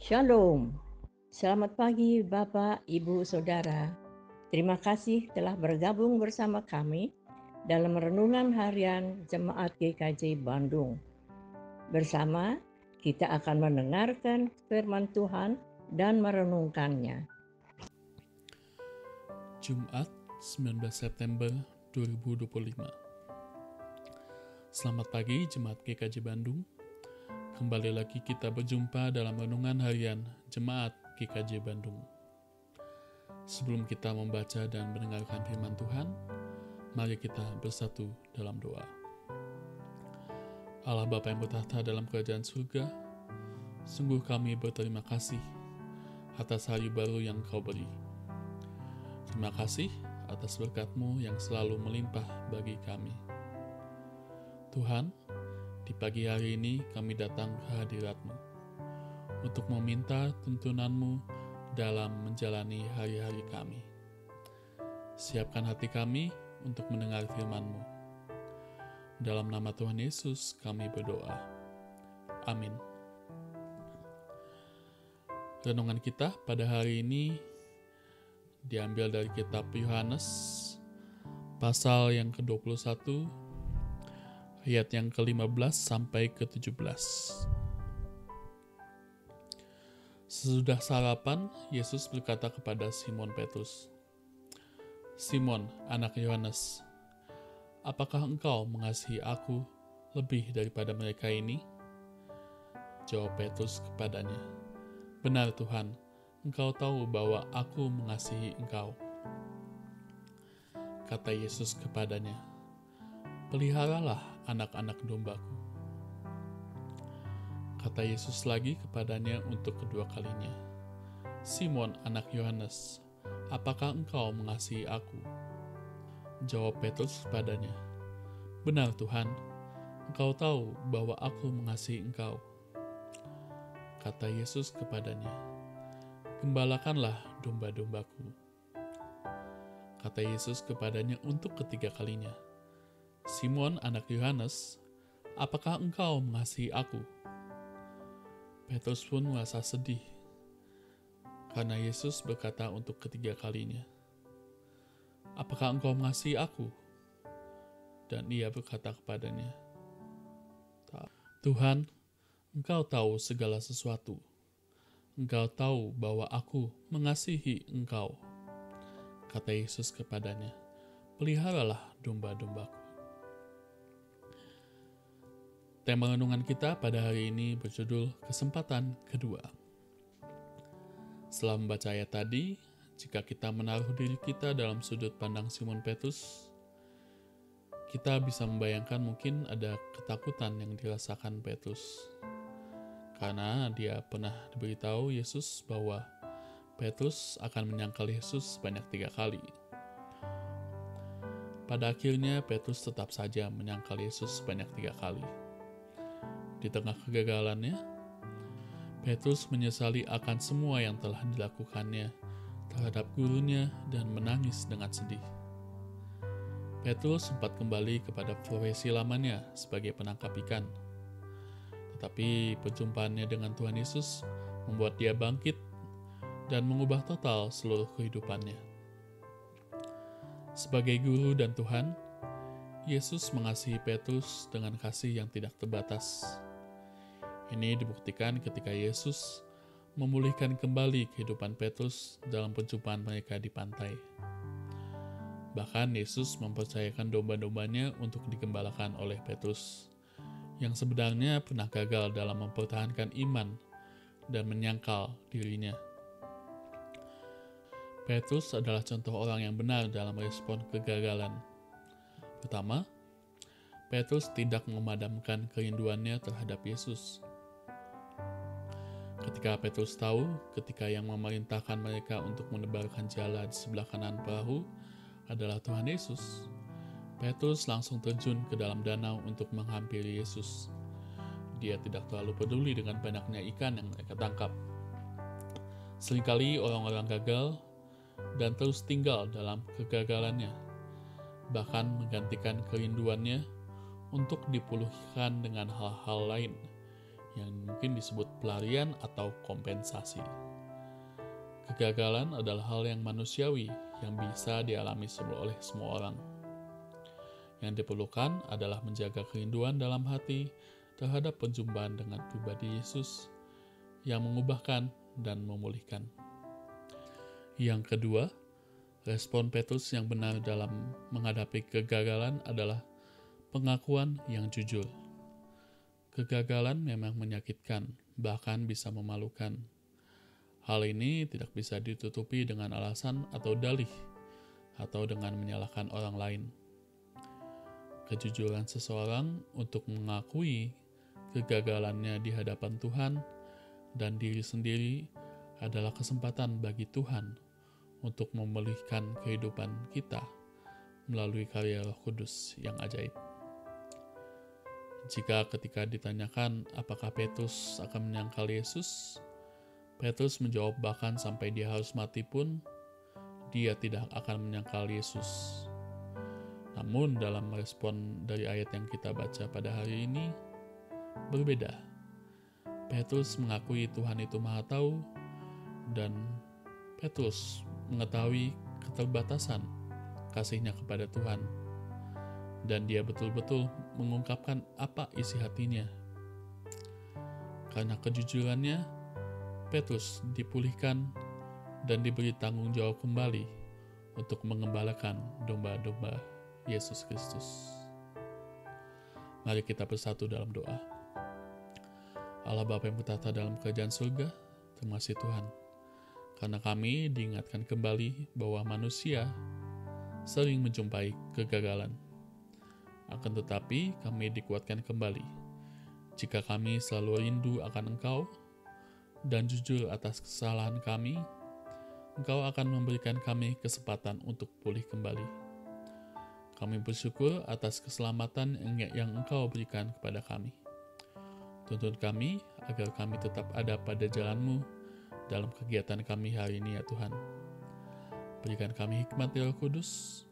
Shalom. Selamat pagi Bapak, Ibu, Saudara. Terima kasih telah bergabung bersama kami dalam renungan harian Jemaat GKJ Bandung. Bersama kita akan mendengarkan firman Tuhan dan merenungkannya. Jumat 19 September 2025. Selamat pagi Jemaat GKJ Bandung. Kembali lagi kita berjumpa dalam renungan harian Jemaat GKJ Bandung. Sebelum kita membaca dan mendengarkan firman Tuhan, mari kita bersatu dalam doa. Allah Bapa yang bertahta dalam kerajaan surga, sungguh kami berterima kasih atas hari baru yang Kau beri. Terima kasih atas berkat-Mu yang selalu melimpah bagi kami. Tuhan, di pagi hari ini kami datang ke hadirat-Mu untuk meminta tuntunan-Mu dalam menjalani hari-hari kami. Siapkan hati kami untuk mendengar firman-Mu. Dalam nama Tuhan Yesus kami berdoa. Amin. Renungan kita pada hari ini diambil dari kitab Yohanes pasal yang ke-21 ayat yang ke-15 sampai ke-17. Sesudah sarapan, Yesus berkata kepada Simon Petrus, "Simon, anak Yohanes, apakah engkau mengasihi aku lebih daripada mereka ini?" Jawab Petrus kepadanya, "Benar Tuhan, Engkau tahu bahwa aku mengasihi engkau." Kata Yesus kepadanya, "Peliharalah anak-anak dombaku." Kata Yesus lagi kepadanya untuk kedua kalinya, "Simon anak Yohanes, apakah engkau mengasihi aku?" Jawab Petrus kepadanya, "Benar Tuhan, Engkau tahu bahwa aku mengasihi engkau." Kata Yesus kepadanya, "Gembalakanlah domba-dombaku." Kata Yesus kepadanya untuk ketiga kalinya, "Simon anak Yohanes, apakah engkau mengasihi aku?" Petrus pun merasa sedih karena Yesus berkata untuk ketiga kalinya, "Apakah engkau mengasihi aku?" Dan ia berkata kepadanya, "Tuhan, Engkau tahu segala sesuatu. Engkau tahu bahwa aku mengasihi engkau." Kata Yesus kepadanya, "Peliharalah domba-dombaku." Tema renungan kita pada hari ini berjudul Kesempatan Kedua. Setelah membaca ayat tadi, jika kita menaruh diri kita dalam sudut pandang Simon Petrus, kita bisa membayangkan mungkin ada ketakutan yang dirasakan Petrus. Karena dia pernah diberitahu Yesus bahwa Petrus akan menyangkal Yesus sebanyak 3 kali. Pada akhirnya Petrus tetap saja menyangkal Yesus sebanyak 3 kali. Di tengah kegagalannya, Petrus menyesali akan semua yang telah dilakukannya terhadap gurunya dan menangis dengan sedih. Petrus sempat kembali kepada profesi lamanya sebagai penangkap ikan. Tetapi perjumpaannya dengan Tuhan Yesus membuat dia bangkit dan mengubah total seluruh kehidupannya. Sebagai guru dan Tuhan, Yesus mengasihi Petrus dengan kasih yang tidak terbatas. Ini dibuktikan ketika Yesus memulihkan kembali kehidupan Petrus dalam perjumpaan mereka di pantai. Bahkan Yesus mempercayakan domba-dombanya untuk digembalakan oleh Petrus, yang sebenarnya pernah gagal dalam mempertahankan iman dan menyangkal dirinya. Petrus adalah contoh orang yang benar dalam respon kegagalan. Pertama, Petrus tidak memadamkan kerinduannya terhadap Yesus. Ketika Petrus tahu ketika yang memerintahkan mereka untuk menebarkan jala di sebelah kanan perahu adalah Tuhan Yesus, Petrus langsung terjun ke dalam danau untuk menghampiri Yesus. Dia tidak terlalu peduli dengan banyaknya ikan yang mereka tangkap. Seringkali orang-orang gagal dan terus tinggal dalam kegagalannya, bahkan menggantikan kerinduannya untuk dipulihkan dengan hal-hal lain yang mungkin disebut pelarian atau kompensasi. Kegagalan adalah hal yang manusiawi yang bisa dialami oleh semua orang. Yang diperlukan adalah menjaga kerinduan dalam hati terhadap perjumpaan dengan pribadi Yesus yang mengubahkan dan memulihkan. Yang kedua, respon Petrus yang benar dalam menghadapi kegagalan adalah pengakuan yang jujur. Kegagalan memang menyakitkan, bahkan bisa memalukan. Hal ini tidak bisa ditutupi dengan alasan atau dalih, atau dengan menyalahkan orang lain. Kejujuran seseorang untuk mengakui kegagalannya di hadapan Tuhan dan diri sendiri adalah kesempatan bagi Tuhan untuk memulihkan kehidupan kita melalui karya Roh Kudus yang ajaib. Jika ketika ditanyakan apakah Petrus akan menyangkal Yesus, Petrus menjawab bahkan sampai dia harus mati pun, dia tidak akan menyangkal Yesus. Namun dalam respon dari ayat yang kita baca pada hari ini, berbeda. Petrus mengakui Tuhan itu Maha Tahu, dan Petrus mengetahui keterbatasan kasihnya kepada Tuhan, dan dia betul-betul mengungkapkan apa isi hatinya. Karena kejujurannya, Petrus dipulihkan dan diberi tanggung jawab kembali untuk mengembalakan domba-domba Yesus Kristus. Mari kita bersatu dalam doa. Allah Bapa yang bertata dalam kerajaan surga, terima kasih Tuhan, karena kami diingatkan kembali bahwa manusia sering menjumpai kegagalan. Akan tetapi kami dikuatkan kembali jika kami selalu rindu akan Engkau dan jujur atas kesalahan kami. Engkau akan memberikan kami kesempatan untuk pulih kembali. Kami bersyukur atas keselamatan yang Engkau berikan kepada kami. Tuntun kami agar kami tetap ada pada jalan-Mu dalam kegiatan kami hari ini ya Tuhan. Berikan kami hikmat Roh Kudus.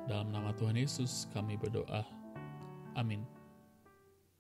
Dalam nama Tuhan Yesus kami berdoa. Amin.